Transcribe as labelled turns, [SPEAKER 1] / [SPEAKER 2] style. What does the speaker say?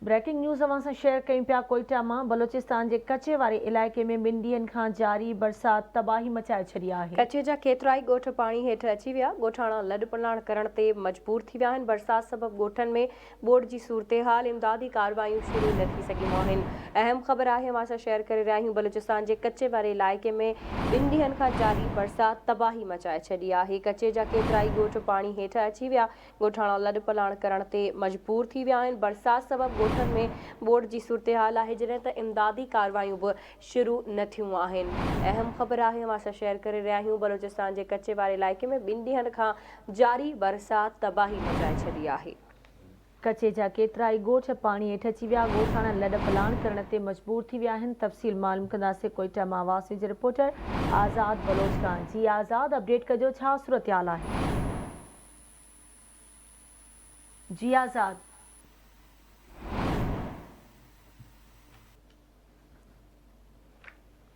[SPEAKER 1] Breaking news अवां सां share कयूं पिया कोयटा मां। बलोचिस्तान के कचे वारे इलाइक़े में ॿिनि ॾींहंनि खां जारी बरसात तबाही मचाए छॾी आहे।
[SPEAKER 2] कचे जा केतिराई ॻोठ पाणी हेठि अची विया। ॻोठाणा लॾ पलाण करण ते मजबूर थी विया आहिनि। बरसात सबबि ॻोठनि में ॿोड़ जी सूरत-ए-हाल, इमदादी कार्रवायूं शुरू न थी सघियूं आहिनि। अहम ख़बर आहे अवां सां शेयर करे रहिया आहियूं। बलोचिस्तान जे कचे वारे इलाइक़े में ॿिनि ॾींहंनि खां जारी बरसात तबाही मचाए छॾी आहे। कचे जा केतिराई ॻोठ पाणी हेठि अची विया। ॻोठाणा लॾ पलाण करण ते मजबूर थी विया आहिनि। बरसात सबबि ॻोठनि में ॿोड़ जी सूरत-ए-हाल आहे, जॾहिं त इमदादी कार्रवायूं बि शुरू न थियूं आहिनि। अहम ख़बर आहे अवां सां शेयर करे रहिया आहियूं। बलोचिस्तान जे कचे वारे इलाइक़े में ॿिनि ॾींहंनि खां जारी बरसात तबाही मचाए छॾी आहे।
[SPEAKER 1] कचे जा केतिराई ॻोठ पाणी हेठि अची विया। ॻोठाणा लॾ पलाण करण ते मजबूर थी विया आहिनि। तफ़सील मालूम कंदासीं कोयटा मां आवाज़ जे रिपोर्टर आज़ाद बलोच खां। जी आज़ाद, अपडेट कजो, छा सूरत-हाल आहे? जी आज़ाद।